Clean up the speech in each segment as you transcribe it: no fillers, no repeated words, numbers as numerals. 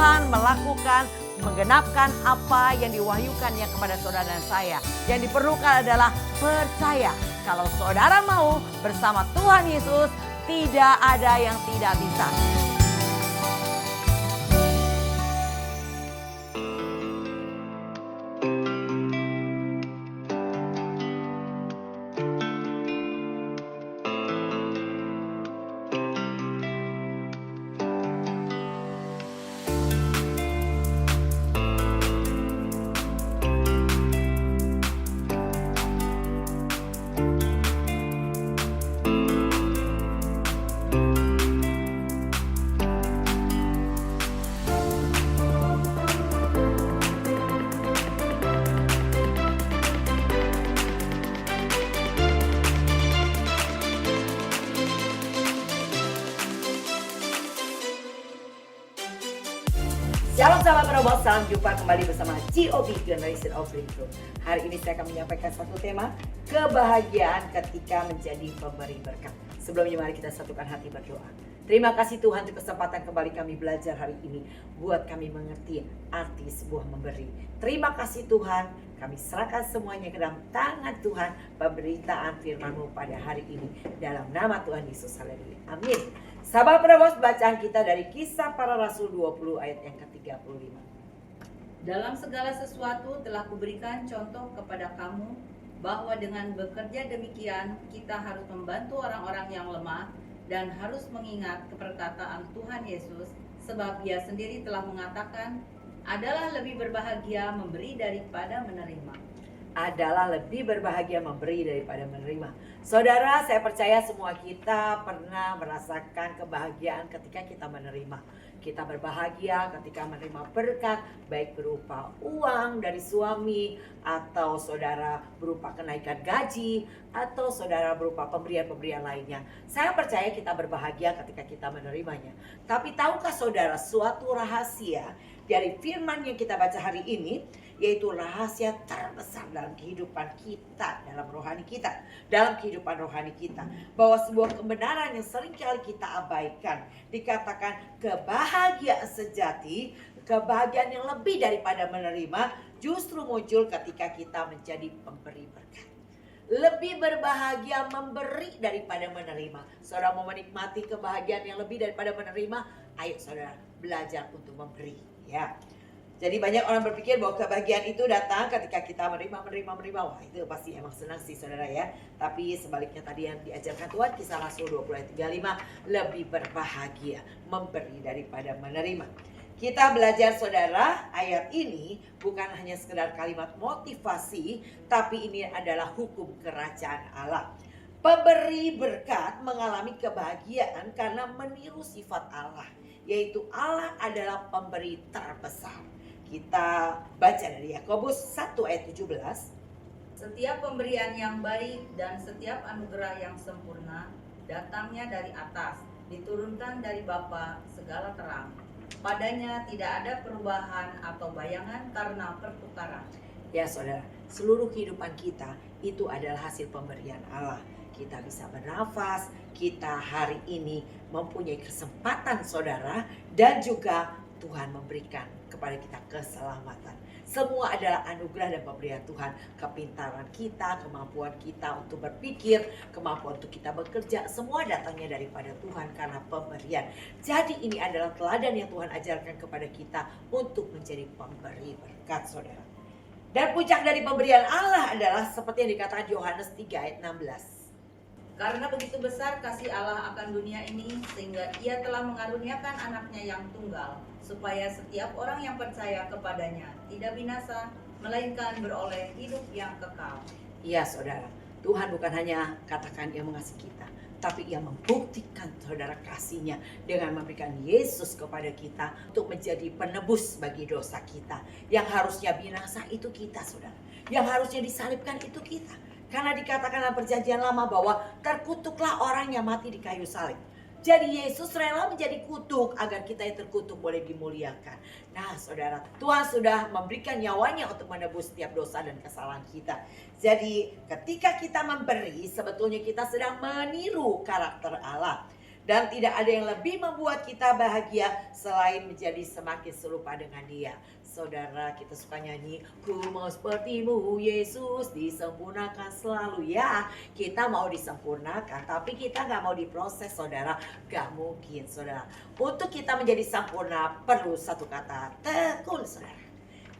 Tuhan melakukan, menggenapkan apa yang diwahyukannya kepada saudara dan saya. Yang diperlukan adalah percaya. Kalau saudara mau bersama Tuhan Yesus, tidak ada yang tidak bisa. Shalom sahabat Penerobos, salam jumpa kembali bersama GOB Generation of Breakthrough. Hari ini saya akan menyampaikan satu tema, kebahagiaan ketika menjadi pemberi berkat. Sebelumnya mari kita satukan hati berdoa. Terima kasih Tuhan untuk kesempatan kembali kami belajar hari ini, buat kami mengerti arti sebuah memberi. Terima kasih Tuhan, kami serahkan semuanya ke dalam tangan Tuhan, pemberitaan firman-Mu pada hari ini. Dalam nama Tuhan Yesus, haleluya. Amin. Sahabat Penerobos, bacaan kita dari Kisah Para Rasul 20 ayat yang ke-35. Dalam segala sesuatu telah kuberikan contoh kepada kamu, bahwa dengan bekerja demikian kita harus membantu orang-orang yang lemah dan harus mengingat perkataan Tuhan Yesus, sebab Ia sendiri telah mengatakan, adalah lebih berbahagia memberi daripada menerima. Adalah lebih berbahagia memberi daripada menerima. Saudara, saya percaya semua kita pernah merasakan kebahagiaan ketika kita menerima. Kita berbahagia ketika menerima berkat, baik berupa uang dari suami, atau saudara berupa kenaikan gaji, atau saudara berupa pemberian-pemberian lainnya. Saya percaya kita berbahagia ketika kita menerimanya. Tapi tahukah saudara suatu rahasia dari firman yang kita baca hari ini, yaitu rahasia terbesar dalam kehidupan kita, dalam rohani kita, dalam kehidupan rohani kita, bahwa sebuah kebenaran yang seringkali kita abaikan, dikatakan kebahagiaan sejati, kebahagiaan yang lebih daripada menerima, justru muncul ketika kita menjadi pemberi berkat. Lebih berbahagia memberi daripada menerima. Saudara mau menikmati kebahagiaan yang lebih daripada menerima, ayo saudara belajar untuk memberi, ya. Jadi banyak orang berpikir bahwa kebahagiaan itu datang ketika kita menerima. Wah, itu pasti emang senang sih saudara ya. Tapi sebaliknya tadi yang diajarkan Tuhan, Kisah Rasul 20 ayat 35, lebih berbahagia memberi daripada menerima. Kita belajar saudara, ayat ini bukan hanya sekedar kalimat motivasi, tapi ini adalah hukum kerajaan Allah. Pemberi berkat mengalami kebahagiaan karena meniru sifat Allah, yaitu Allah adalah pemberi terbesar. Kita baca dari Yakobus 1 ayat 17. Setiap pemberian yang baik dan setiap anugerah yang sempurna datangnya dari atas, diturunkan dari Bapa segala terang. Padanya tidak ada perubahan atau bayangan karena pertukaran. Ya saudara, seluruh kehidupan kita itu adalah hasil pemberian Allah. Kita bisa bernafas, kita hari ini mempunyai kesempatan saudara, dan juga Tuhan memberikan kepada kita keselamatan. Semua adalah anugerah dan pemberian Tuhan. Kepintaran kita, kemampuan kita untuk berpikir, kemampuan untuk kita bekerja, semua datangnya daripada Tuhan karena pemberian. Jadi ini adalah teladan yang Tuhan ajarkan kepada kita untuk menjadi pemberi berkat saudara. Dan puncak dari pemberian Allah adalah seperti yang dikatakan Yohanes 3 ayat 16. Karena begitu besar kasih Allah akan dunia ini, sehingga Ia telah mengaruniakan anaknya yang tunggal, supaya setiap orang yang percaya kepadanya tidak binasa, melainkan beroleh hidup yang kekal. Iya saudara, Tuhan bukan hanya katakan Ia mengasihi kita, tapi Ia membuktikan saudara kasih-Nya dengan memberikan Yesus kepada kita untuk menjadi penebus bagi dosa kita. Yang harusnya binasa itu kita saudara, yang harusnya disalibkan itu kita. Karena dikatakan dalam perjanjian lama bahwa terkutuklah orang yang mati di kayu salib. Jadi Yesus rela menjadi kutuk agar kita yang terkutuk boleh dimuliakan. Nah saudara, Tuhan sudah memberikan nyawanya untuk menebus setiap dosa dan kesalahan kita. Jadi ketika kita memberi, sebetulnya kita sedang meniru karakter Allah. Dan tidak ada yang lebih membuat kita bahagia selain menjadi semakin serupa dengan Dia. Saudara, kita suka nyanyi, ku mau sepertimu Yesus, disempurnakan selalu. Ya, kita mau disempurnakan, tapi kita gak mau diproses, saudara. Gak mungkin, saudara. Untuk kita menjadi sempurna perlu satu kata, tekun, saudara.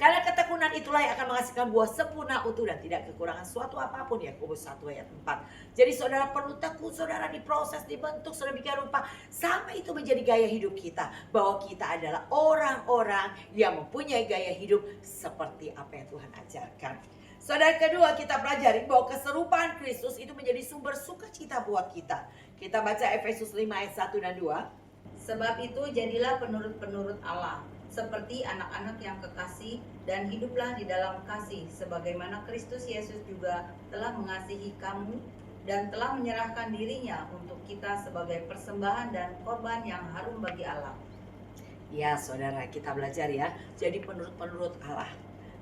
Karena ketekunan itulah yang akan menghasilkan buah sempurna, utuh, dan tidak kekurangan suatu apapun. Yakobus 1 ayat 4. Jadi saudara perlu tekun, saudara diproses, dibentuk, saudara bikin rupa. Sampai itu menjadi gaya hidup kita. Bahwa kita adalah orang-orang yang mempunyai gaya hidup seperti apa yang Tuhan ajarkan. Saudara, kedua kita pelajari bahwa keserupaan Kristus itu menjadi sumber sukacita buat kita. Kita baca Efesus 5 ayat 1 dan 2. Sebab itu jadilah penurut-penurut Allah, seperti anak-anak yang kekasih, dan hiduplah di dalam kasih, sebagaimana Kristus Yesus juga telah mengasihi kamu dan telah menyerahkan dirinya untuk kita sebagai persembahan dan korban yang harum bagi Allah. Ya saudara, kita belajar ya, jadi penurut-penurut Allah.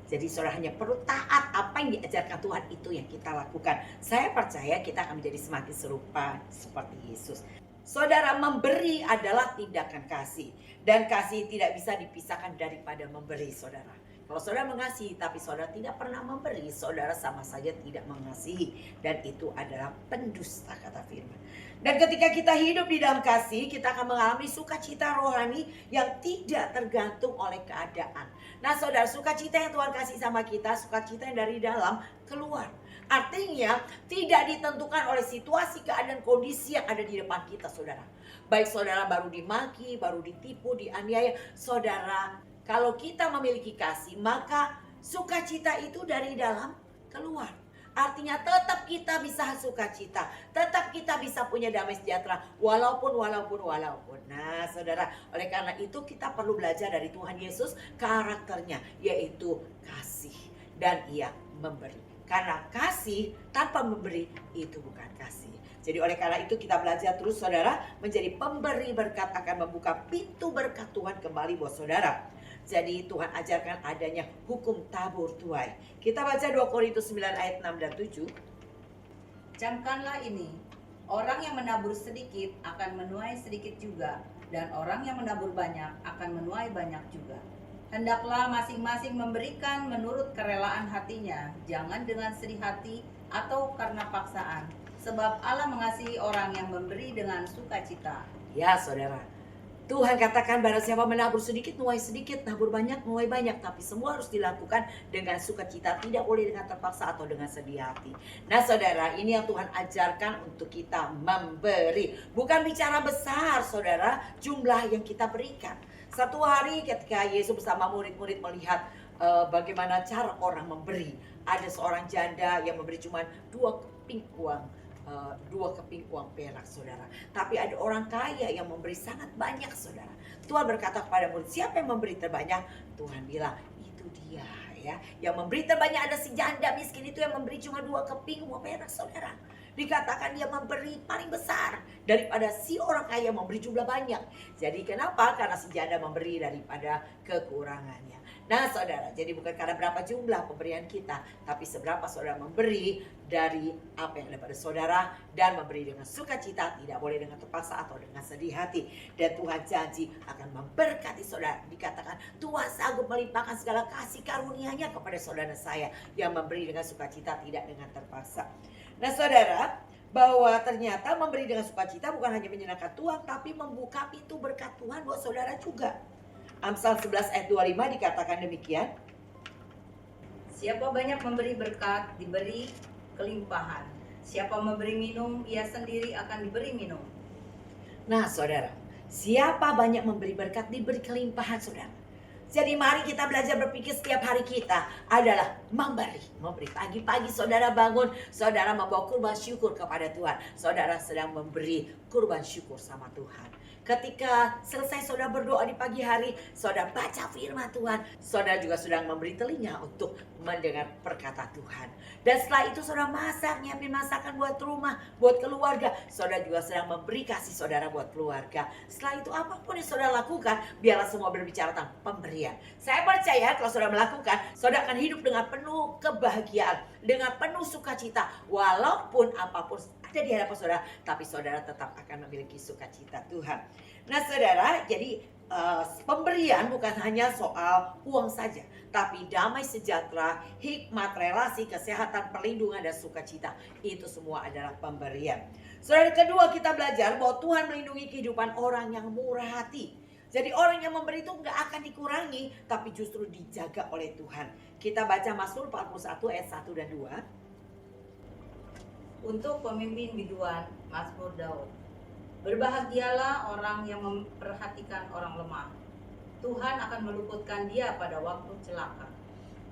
Jadi saudara hanya perlu taat apa yang diajarkan Tuhan, itu yang kita lakukan. Saya percaya kita akan menjadi semakin serupa seperti Yesus. Saudara, memberi adalah tindakan kasih. Dan kasih tidak bisa dipisahkan daripada memberi, saudara. Kalau saudara mengasihi tapi saudara tidak pernah memberi, saudara sama saja tidak mengasihi. Dan itu adalah pendusta, kata firman. Dan ketika kita hidup di dalam kasih, kita akan mengalami sukacita rohani yang tidak tergantung oleh keadaan. Nah saudara, sukacita yang Tuhan kasih sama kita, sukacita yang dari dalam keluar. Artinya tidak ditentukan oleh situasi, keadaan, kondisi yang ada di depan kita, saudara. Baik saudara baru dimaki, baru ditipu, dianiaya. Saudara, kalau kita memiliki kasih, maka sukacita itu dari dalam keluar. Artinya tetap kita bisa sukacita, tetap kita bisa punya damai sejahtera, walaupun. Nah saudara, oleh karena itu kita perlu belajar dari Tuhan Yesus karakternya, yaitu kasih. Dan Ia memberi. Karena kasih tanpa memberi itu bukan kasih. Jadi oleh karena itu kita belajar terus saudara, menjadi pemberi berkat akan membuka pintu berkat Tuhan kembali buat saudara. Jadi Tuhan ajarkan adanya hukum tabur tuai. Kita baca 2 Korintus 9 ayat 6 dan 7. Camkanlah ini, orang yang menabur sedikit akan menuai sedikit juga, dan orang yang menabur banyak akan menuai banyak juga. Hendaklah masing-masing memberikan menurut kerelaan hatinya, jangan dengan sedih hati atau karena paksaan, sebab Allah mengasihi orang yang memberi dengan sukacita. Ya saudara, Tuhan katakan barang siapa menabur sedikit, nuai sedikit, nabur banyak, nuai banyak. Tapi semua harus dilakukan dengan sukacita, tidak boleh dengan terpaksa atau dengan sedih hati. Nah saudara, ini yang Tuhan ajarkan untuk kita memberi. Bukan bicara besar saudara, jumlah yang kita berikan. Satu hari ketika Yesus bersama murid-murid melihat bagaimana cara orang memberi. Ada seorang janda yang memberi cuma 2 keping uang perak saudara. Tapi ada orang kaya yang memberi sangat banyak saudara. Tuhan berkata kepada murid, siapa yang memberi terbanyak? Tuhan bilang, itu dia ya. Yang memberi terbanyak ada si janda miskin itu yang memberi cuma 2 keping uang perak saudara. Dikatakan dia memberi paling besar daripada si orang kaya memberi jumlah banyak. Jadi kenapa? Karena si janda memberi daripada kekurangannya. Nah saudara, jadi bukan karena berapa jumlah pemberian kita, tapi seberapa saudara memberi dari apa yang ada pada saudara, dan memberi dengan sukacita, tidak boleh dengan terpaksa atau dengan sedih hati. Dan Tuhan janji akan memberkati saudara. Dikatakan Tuhan sanggup melimpahkan segala kasih karunia-Nya kepada saudara saya yang memberi dengan sukacita, tidak dengan terpaksa. Nah saudara, bahwa ternyata memberi dengan sukacita bukan hanya menyenangkan Tuhan, tapi membuka pintu berkat Tuhan buat saudara juga. Amsal 11 ayat 25 dikatakan demikian. Siapa banyak memberi berkat, diberi kelimpahan. Siapa memberi minum, ia sendiri akan diberi minum. Nah saudara, siapa banyak memberi berkat, diberi kelimpahan saudara. Jadi mari kita belajar berpikir setiap hari kita adalah memberi. Pagi-pagi saudara bangun, saudara membawa kurban syukur kepada Tuhan. Saudara sedang memberi kurban syukur sama Tuhan. Ketika selesai saudara berdoa di pagi hari, saudara baca firman Tuhan. Saudara juga sedang memberi telinga untuk mendengar perkataan Tuhan. Dan setelah itu saudara masak, nyiapin masakan buat rumah, buat keluarga. Saudara juga sedang memberi kasih saudara buat keluarga. Setelah itu apapun yang saudara lakukan, biarlah semua berbicara tentang pemberian. Saya percaya kalau saudara melakukan, saudara akan hidup dengan penuh kebahagiaan, dengan penuh sukacita. Walaupun apapun ada di hadapan saudara, tapi saudara tetap akan memiliki sukacita Tuhan. Nah saudara, jadi pemberian bukan hanya soal uang saja, tapi damai sejahtera, hikmat, relasi, kesehatan, perlindungan, dan sukacita. Itu semua adalah pemberian. Saudara, kedua kita belajar bahwa Tuhan melindungi kehidupan orang yang murah hati. Jadi orang yang memberi itu nggak akan dikurangi, tapi justru dijaga oleh Tuhan. Kita baca Mazmur 41 ayat 1 dan 2. Untuk pemimpin biduan, Mazmur Daud. Berbahagialah orang yang memperhatikan orang lemah. Tuhan akan meluputkan dia pada waktu celaka.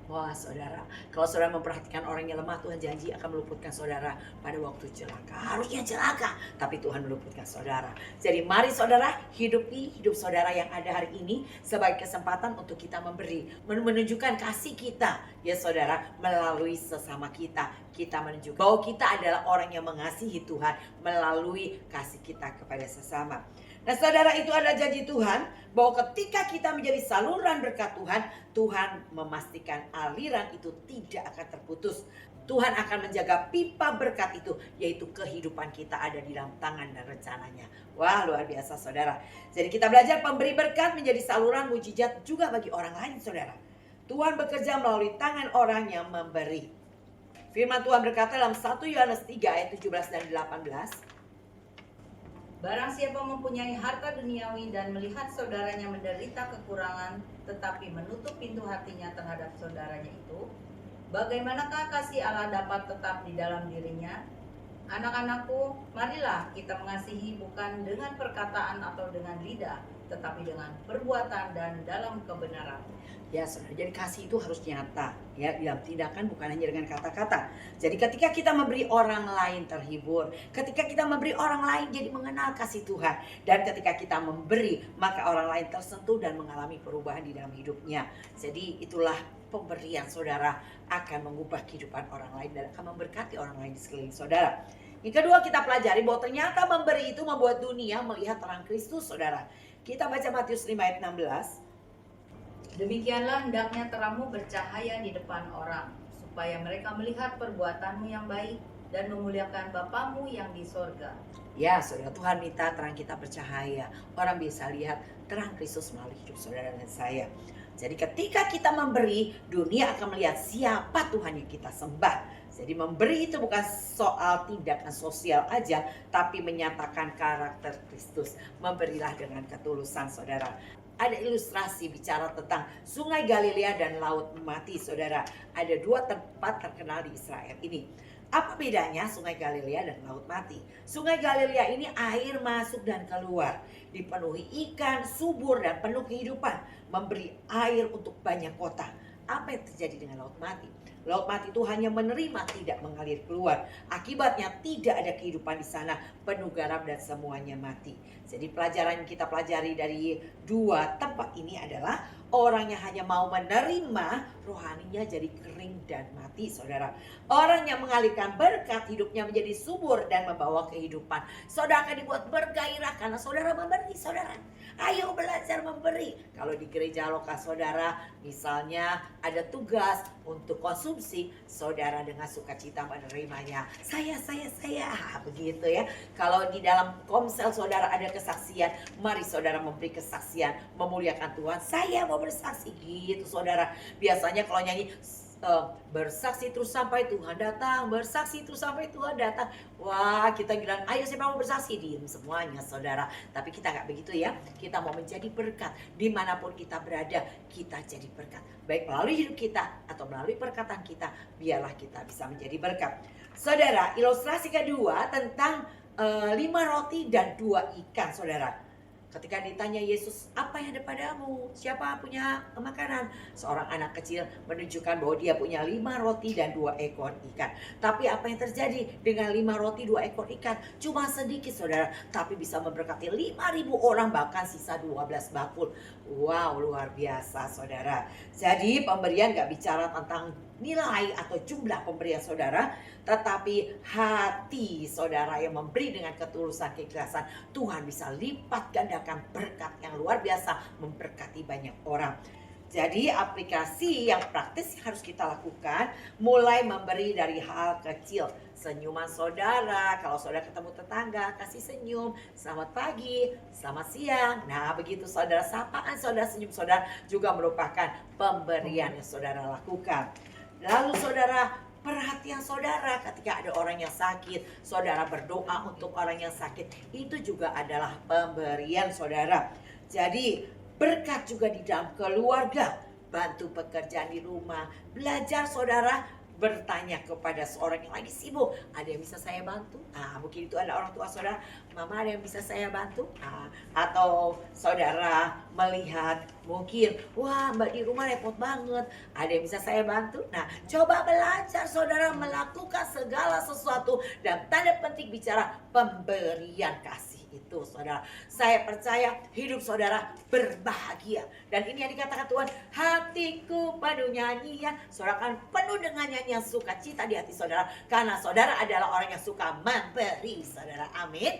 Wah saudara, kalau saudara memperhatikan orang yang lemah, Tuhan janji akan meluputkan saudara pada waktu celaka. Harusnya celaka, tapi Tuhan meluputkan saudara. Jadi mari saudara, hidupi hidup saudara yang ada hari ini sebagai kesempatan untuk kita memberi, menunjukkan kasih kita ya saudara, melalui sesama kita. Kita menunjukkan bahwa kita adalah orang yang mengasihi Tuhan melalui kasih kita kepada sesama. Nah saudara, itu adalah janji Tuhan bahwa ketika kita menjadi saluran berkat Tuhan, Tuhan memastikan aliran itu tidak akan terputus. Tuhan akan menjaga pipa berkat itu, yaitu kehidupan kita ada di dalam tangan dan rencananya. Wah luar biasa saudara. Jadi kita belajar pemberi berkat menjadi saluran mujizat juga bagi orang lain saudara. Tuhan bekerja melalui tangan orang yang memberi. Firman Tuhan berkata dalam 1 Yohanes 3 ayat 17 dan 18. Barang siapa mempunyai harta duniawi dan melihat saudaranya menderita kekurangan, tetapi menutup pintu hatinya terhadap saudaranya itu, bagaimanakah kasih Allah dapat tetap di dalam dirinya? Anak-anakku, marilah kita mengasihi bukan dengan perkataan atau dengan lidah, tetapi dengan perbuatan dan dalam kebenaran. Ya saudara, jadi kasih itu harus nyata ya, dalam tindakan bukan hanya dengan kata-kata. Jadi ketika kita memberi orang lain terhibur, ketika kita memberi orang lain jadi mengenal kasih Tuhan, dan ketika kita memberi maka orang lain tersentuh dan mengalami perubahan di dalam hidupnya. Jadi itulah pemberian saudara akan mengubah kehidupan orang lain dan akan memberkati orang lain di sekeliling saudara. Yang kedua kita pelajari bahwa ternyata memberi itu membuat dunia melihat terang Kristus saudara. Kita baca Matius 5 ayat 16. Demikianlah hendaknya terangmu bercahaya di depan orang, supaya mereka melihat perbuatanmu yang baik dan memuliakan Bapamu yang di sorga. Ya saudara, Tuhan minta terang kita bercahaya. Orang bisa lihat terang Kristus melalui hidup saudara dan saya. Jadi ketika kita memberi, dunia akan melihat siapa Tuhan yang kita sembah. Jadi memberi itu bukan soal tindakan sosial aja, tapi menyatakan karakter Kristus. Memberilah dengan ketulusan saudara. Ada ilustrasi bicara tentang Sungai Galilea dan Laut Mati saudara. Ada dua tempat terkenal di Israel ini. Apa bedanya Sungai Galilea dan Laut Mati? Sungai Galilea ini air masuk dan keluar, dipenuhi ikan, subur dan penuh kehidupan, memberi air untuk banyak kota. Apa yang terjadi dengan Laut Mati? Laut Mati itu hanya menerima, tidak mengalir keluar. Akibatnya tidak ada kehidupan di sana, penuh garam dan semuanya mati. Jadi pelajaran yang kita pelajari dari dua tempat ini adalah orang yang hanya mau menerima, rohaninya jadi kering dan mati saudara. Orang yang mengalirkan berkat, hidupnya menjadi subur dan membawa kehidupan. Saudara akan dibuat bergairah karena saudara memberi saudara. Ayo belajar memberi. Kalau di gereja lokal saudara misalnya ada tugas untuk konsumsi, saudara dengan sukacita menerimanya. Saya begitu ya. Kalau di dalam komsel saudara ada kesaksian, mari saudara memberi kesaksian, memuliakan Tuhan. Saya mau bersaksi gitu saudara. Biasanya kalau nyanyi bersaksi terus sampai Tuhan datang, bersaksi terus sampai Tuhan datang. Wah, kita bilang ayo siapa mau bersaksi, diem semuanya saudara. Tapi kita nggak begitu ya. Kita mau menjadi berkat dimanapun kita berada, kita jadi berkat. Baik melalui hidup kita atau melalui perkataan kita, biarlah kita bisa menjadi berkat. Saudara, ilustrasi kedua tentang 5 roti dan 2 ikan saudara. Ketika ditanya Yesus, apa yang ada padamu? Siapa punya makanan? Seorang anak kecil menunjukkan bahwa dia punya 5 roti dan 2 ekor ikan. Tapi apa yang terjadi dengan 5 roti 2 ekor ikan? Cuma sedikit saudara, tapi bisa memberkati 5.000 orang, bahkan sisa 12 bakul. Wow, luar biasa saudara. Jadi pemberian gak bicara tentang nilai atau jumlah pemberian saudara, tetapi hati saudara yang memberi dengan ketulusan, keikhlasan, Tuhan bisa lipat gandakan berkat yang luar biasa, memberkati banyak orang. Jadi aplikasi yang praktis harus kita lakukan, mulai memberi dari hal kecil. senyuman saudara. Kalau saudara ketemu tetangga, kasih senyum, selamat pagi, selamat siang. Nah begitu saudara, sapaan saudara, senyum saudara juga merupakan pemberian yang saudara lakukan. Lalu saudara, perhatian saudara ketika ada orang yang sakit, saudara berdoa untuk orang yang sakit, itu juga adalah pemberian saudara. Jadi berkat juga di dalam keluarga, bantu pekerjaan di rumah, belajar saudara, bertanya kepada seorang yang lagi sibuk, ada yang bisa saya bantu? Mungkin itu ada orang tua saudara, mama ada yang bisa saya bantu? Atau saudara melihat mungkin, wah mbak di rumah repot banget, ada yang bisa saya bantu? Nah coba belajar saudara melakukan segala sesuatu, dan tanda penting bicara pemberian kasih itu saudara. Saya percaya hidup saudara berbahagia. Dan ini yang dikatakan Tuhan, hatiku penuh nyanyian. Saudara akan penuh dengan nyanyian sukacita di hati saudara, karena saudara adalah orang yang suka memberi saudara. Amin.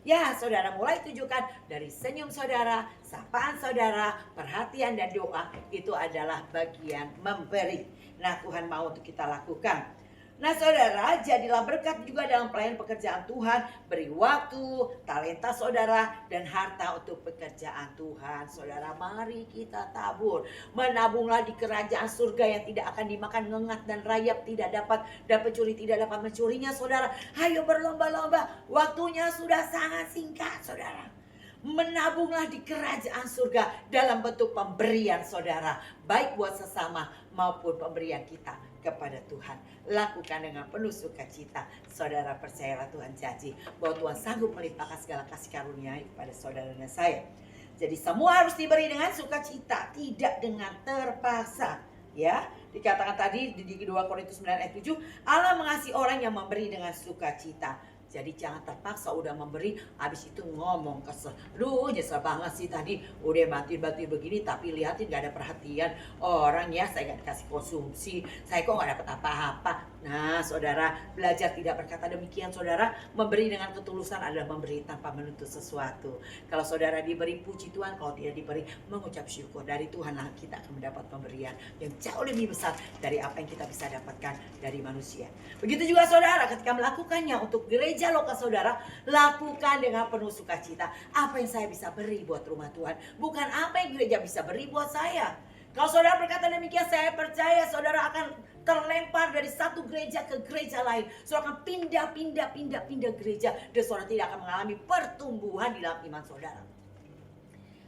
Ya saudara, mulai tunjukkan dari senyum saudara, sapaan saudara, perhatian dan doa, itu adalah bagian memberi. Nah Tuhan mau untuk kita lakukan. Nah saudara, jadilah berkat juga dalam pelayanan pekerjaan Tuhan. Beri waktu, talenta saudara, dan harta untuk pekerjaan Tuhan. Saudara, mari kita tabur. Menabunglah di kerajaan surga yang tidak akan dimakan ngengat dan rayap tidak dapat, dan pencuri tidak dapat mencurinya saudara. Ayo berlomba-lomba, waktunya sudah sangat singkat saudara. Menabunglah di kerajaan surga dalam bentuk pemberian saudara, baik buat sesama maupun pemberian kita kepada Tuhan. Lakukan dengan penuh sukacita. Saudara percayalah Tuhan janji bahwa Tuhan sanggup melimpahkan segala kasih karunia kepada saudara dan saya. Jadi semua harus diberi dengan sukacita, tidak dengan terpaksa. Ya, dikatakan tadi di 2 Korintus 9 ayat 7, Allah mengasihi orang yang memberi dengan sukacita. Jadi jangan terpaksa udah memberi, habis itu ngomong kesel. Duh nyesel banget sih tadi udah bantuin begini, tapi lihatin gak ada perhatian orang ya, saya gak dikasih konsumsi, saya kok gak dapet apa-apa. Nah saudara, belajar tidak berkata demikian saudara. Memberi dengan ketulusan adalah memberi tanpa menuntut sesuatu. Kalau saudara diberi, puji Tuhan. Kalau tidak diberi, mengucap syukur. Dari Tuhanlah kita akan mendapat pemberian yang jauh lebih besar dari apa yang kita bisa dapatkan dari manusia. Begitu juga saudara, ketika melakukannya untuk gereja lokal saudara, lakukan dengan penuh sukacita. Apa yang saya bisa beri buat rumah Tuhan, bukan apa yang gereja bisa beri buat saya. Kalau saudara berkata demikian, saya percaya saudara akan terlempar dari satu gereja ke gereja lain. Saudara akan pindah gereja, dan saudara tidak akan mengalami pertumbuhan di dalam iman saudara.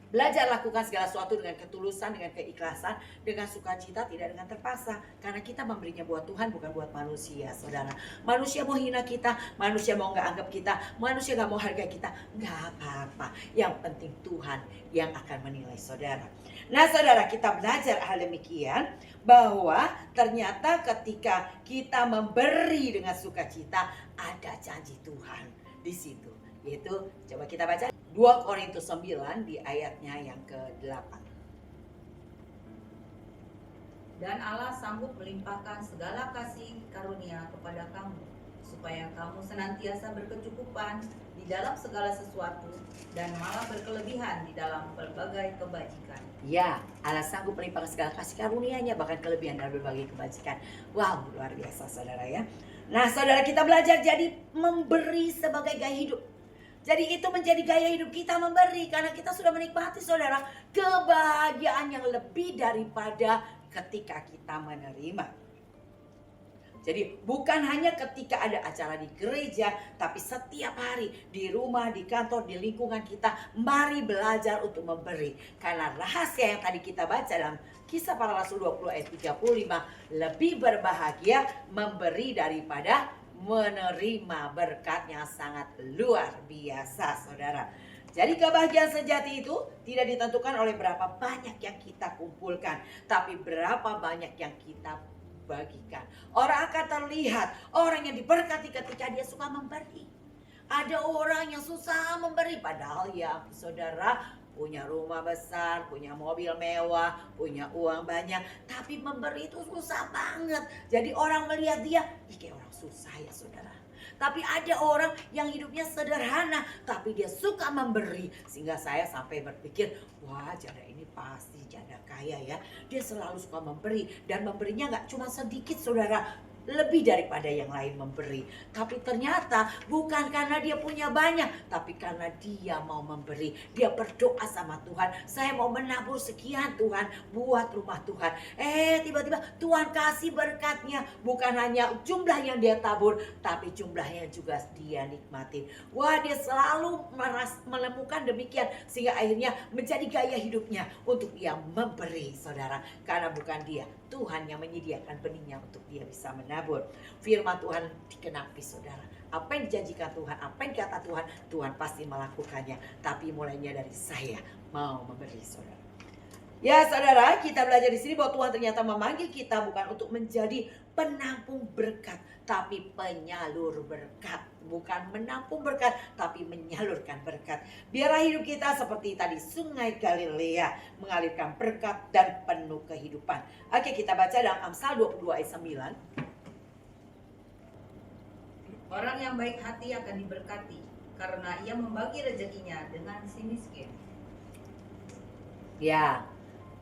Belajar lakukan segala sesuatu dengan ketulusan, dengan keikhlasan, dengan sukacita, tidak dengan terpaksa. Karena kita memberinya buat Tuhan, bukan buat manusia, saudara. Manusia mau hina kita, manusia mau gak anggap kita, manusia gak mau hargai kita, gak apa-apa. Yang penting Tuhan yang akan menilai saudara. Nah saudara, kita belajar hal demikian, bahwa ternyata ketika kita memberi dengan sukacita, ada janji Tuhan di situ. Yaitu, coba kita baca 2 Korintus 9 di ayatnya yang ke-8. Dan Allah sanggup melimpahkan segala kasih karunia kepada kamu, supaya kamu senantiasa berkecukupan di dalam segala sesuatu, dan malah berkelebihan di dalam berbagai kebajikan. Ya, Allah sanggup melimpahkan segala kasih karunia-Nya, bahkan kelebihan dalam berbagai kebajikan. Wow, luar biasa saudara ya. Nah saudara, kita belajar jadi memberi sebagai gaya hidup. Jadi itu menjadi gaya hidup kita, memberi, karena kita sudah menikmati saudara kebahagiaan yang lebih daripada ketika kita menerima. Jadi bukan hanya ketika ada acara di gereja, tapi setiap hari di rumah, di kantor, di lingkungan kita, mari belajar untuk memberi. Karena rahasia yang tadi kita baca dalam Kisah Para Rasul 20 ayat 35, lebih berbahagia memberi daripada menerima. Berkatnya sangat luar biasa saudara. Jadi kebahagiaan sejati itu tidak ditentukan oleh berapa banyak yang kita kumpulkan, tapi berapa banyak yang kita bagikan. Orang akan terlihat orang yang diberkati ketika dia suka memberi. Ada orang yang susah memberi, padahal ya saudara punya rumah besar, punya mobil mewah, punya uang banyak, tapi memberi itu susah banget. Jadi orang melihat dia, kayak orang susah ya saudara. Tapi ada orang yang hidupnya sederhana, tapi dia suka memberi. Sehingga saya sampai berpikir, wah janda ini pasti janda kaya ya. Dia selalu suka memberi, dan memberinya gak cuma sedikit saudara, lebih daripada yang lain memberi. Tapi ternyata bukan karena dia punya banyak, tapi karena dia mau memberi. Dia berdoa sama Tuhan, saya mau menabur sekian Tuhan buat rumah Tuhan. Tiba-tiba Tuhan kasih berkatnya. Bukan hanya jumlah yang dia tabur, tapi jumlahnya juga dia nikmatin. Wah, dia selalu menemukan demikian, sehingga akhirnya menjadi gaya hidupnya untuk dia memberi, saudara. Karena bukan dia, Tuhan yang menyediakan benihnya untuk dia bisa menabur. Firman Tuhan dikenapi, saudara. Apa yang dijanjikan Tuhan, apa yang dikata Tuhan, Tuhan pasti melakukannya. Tapi mulainya dari saya mau memberi, saudara. Ya, saudara, kita belajar di sini bahwa Tuhan ternyata memanggil kita bukan untuk menjadi penampung berkat, tapi penyalur berkat. Bukan menampung berkat, tapi menyalurkan berkat. Biarlah hidup kita seperti tadi sungai Galilea, mengalirkan berkat dan penuh kehidupan. Oke, kita baca dalam Amsal 22 ayat 9. Orang yang baik hati akan diberkati, karena ia membagi rezekinya dengan si miskin. Ya,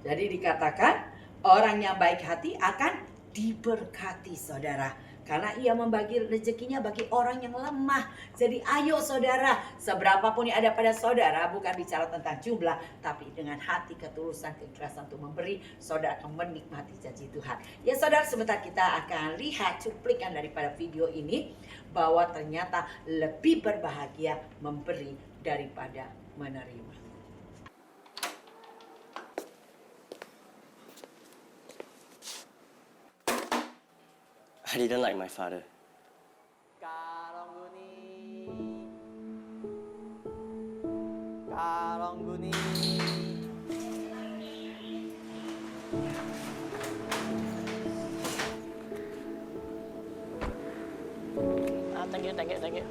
jadi dikatakan orang yang baik hati akan diberkati, saudara. Karena ia membagi rezekinya bagi orang yang lemah. Jadi ayo saudara, seberapapun yang ada pada saudara, bukan bicara tentang jumlah, tapi dengan hati ketulusan, keikhlasan untuk memberi, saudara akan menikmati janji Tuhan. Ya saudara, sebentar kita akan lihat cuplikan daripada video ini, bahwa ternyata lebih berbahagia memberi daripada menerima. I didn't like my father. Karongguni. Thank you.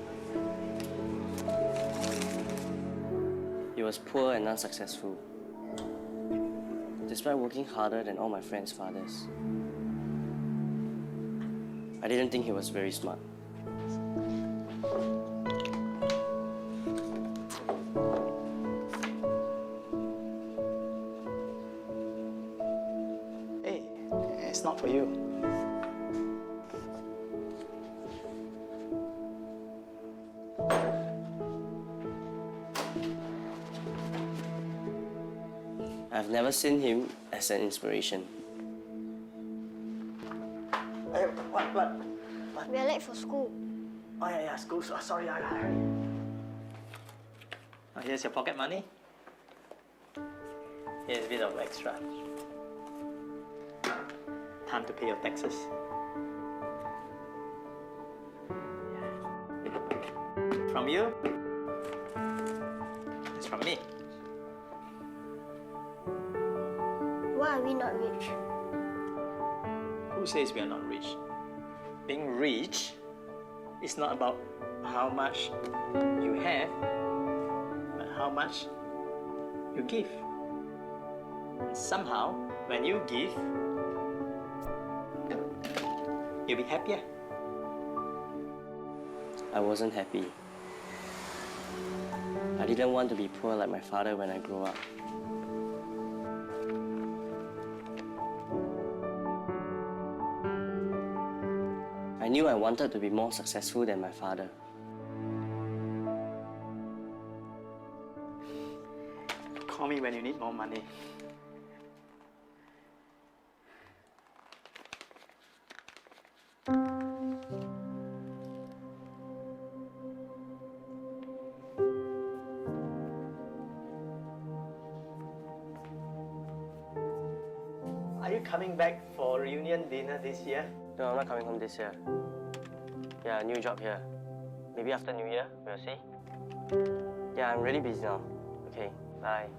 He was poor and unsuccessful, despite working harder than all my friends' fathers. I didn't think he was very smart. Hey, it's not for you. I've never seen him as an inspiration. Hey, what? We are late for school. Oh yeah, school. Sorry. Here's your pocket money. Here's a bit of extra. Time to pay your taxes. From you. It's from me. Why are we not rich? Who says we are not rich? Being rich is not about how much you have, but how much you give. And somehow, when you give, you'll be happier. I wasn't happy. I didn't want to be poor like my father when I grow up. I knew I wanted to be more successful than my father. Call me when you need more money. Are you coming back for reunion dinner this year? No, I'm not coming home this year. Yeah, new job here. Maybe after New Year, we'll see. Yeah, I'm really busy now. Okay, bye.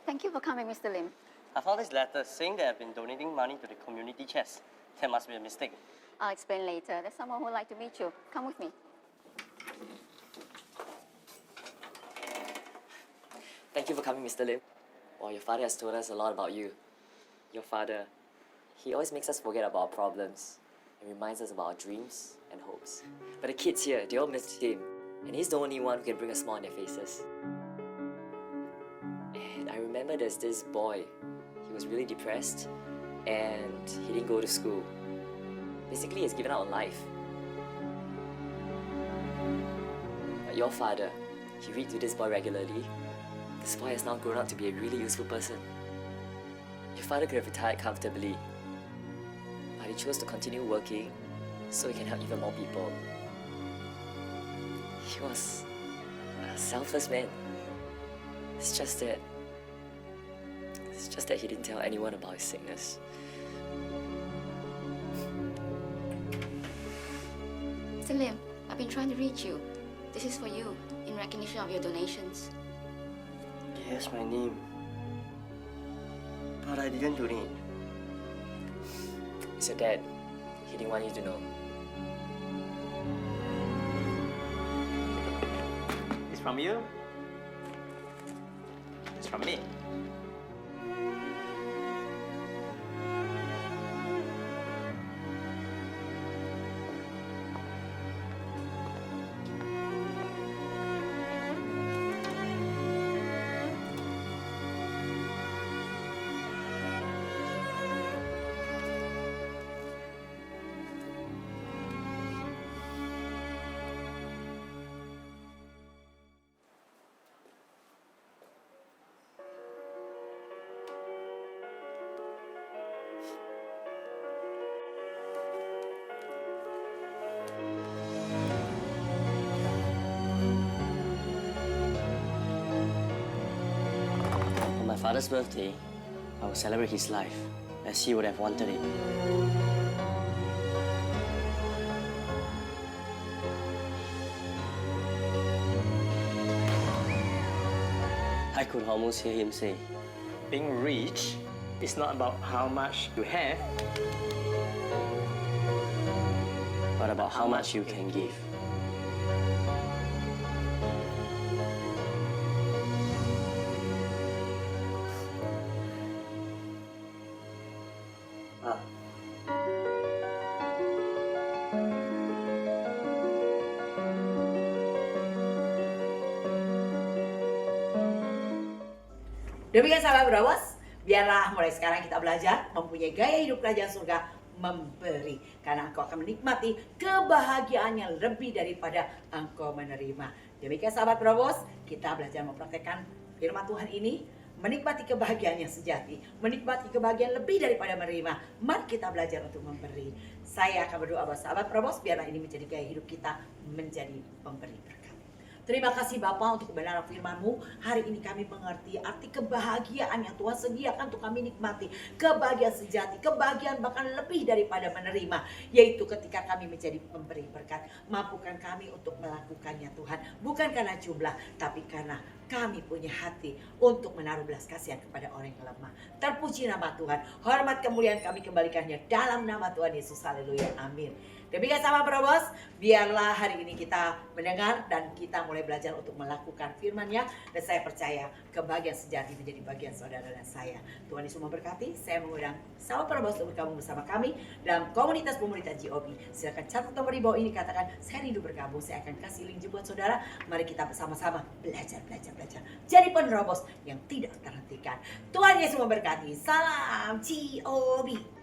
Thank you for coming, Mr. Lim. I found this letter saying that I've been donating money to the community chest. There must be a mistake. I'll explain later. There's someone who would like to meet you. Come with me. Thank you for coming, Mr. Lim. Well, your father has told us a lot about you. Your father, he always makes us forget about our problems and reminds us about our dreams and hopes. But the kids here, they all miss him, and he's the only one who can bring a smile on their faces. And I remember there's this boy. He was really depressed, and he didn't go to school. Basically, he's given up on life. But your father, he reads to this boy regularly. This boy has now grown up to be a really useful person. Your father could have retired comfortably, but he chose to continue working so he can help even more people. He was a selfless man. It's just that he didn't tell anyone about his sickness. Mr. Lim, I've been trying to reach you. This is for you, in recognition of your donations. Yes, my name. But I didn't donate. It's your dad. He didn't want you to know. It's from you. It's from me. On my father's birthday, I will celebrate his life as he would have wanted it. I could almost hear him say, Being rich is not about how much you have, but about how much you can give. Demikian sahabat Bravos, biarlah mulai sekarang kita belajar mempunyai gaya hidup kerajaan surga memberi. Karena engkau akan menikmati kebahagiaan yang lebih daripada engkau menerima. Demikian sahabat Bravos, kita belajar mempraktekkan firman Tuhan ini, menikmati kebahagiaan yang sejati, menikmati kebahagiaan lebih daripada menerima. Mari kita belajar untuk memberi. Saya akan berdoa buat sahabat Bravos, biarlah ini menjadi gaya hidup kita, menjadi pemberi berkat. Terima kasih Bapa untuk kebenaran firman-Mu. Hari ini kami mengerti arti kebahagiaan yang Tuhan sediakan untuk kami nikmati. Kebahagiaan sejati, kebahagiaan bahkan lebih daripada menerima. Yaitu ketika kami menjadi pemberi berkat. Mampukan kami untuk melakukannya Tuhan. Bukan karena jumlah, tapi karena kami punya hati untuk menaruh belas kasihan kepada orang yang lemah. Terpuji nama Tuhan. Hormat kemuliaan kami kembalikannya dalam nama Tuhan Yesus. Haleluya. Amin. Demikian sama Bravos, biarlah hari ini kita mendengar dan kita mulai belajar untuk melakukan firman-Nya. Dan saya percaya kebahagiaan sejati menjadi bagian saudara dan saya. Tuhan Yesus memberkati. Saya mengundang sahabat Bravos untuk bergabung bersama kami dalam komunitas pemerintah GOB. Silakan catat nomor di bawah ini, katakan saya rindu bergabung. Saya akan kasih link buat saudara. Mari kita bersama-sama belajar. Jadi penerobos yang tidak terhentikan. Tuhan Yesus memberkati. Salam GOB.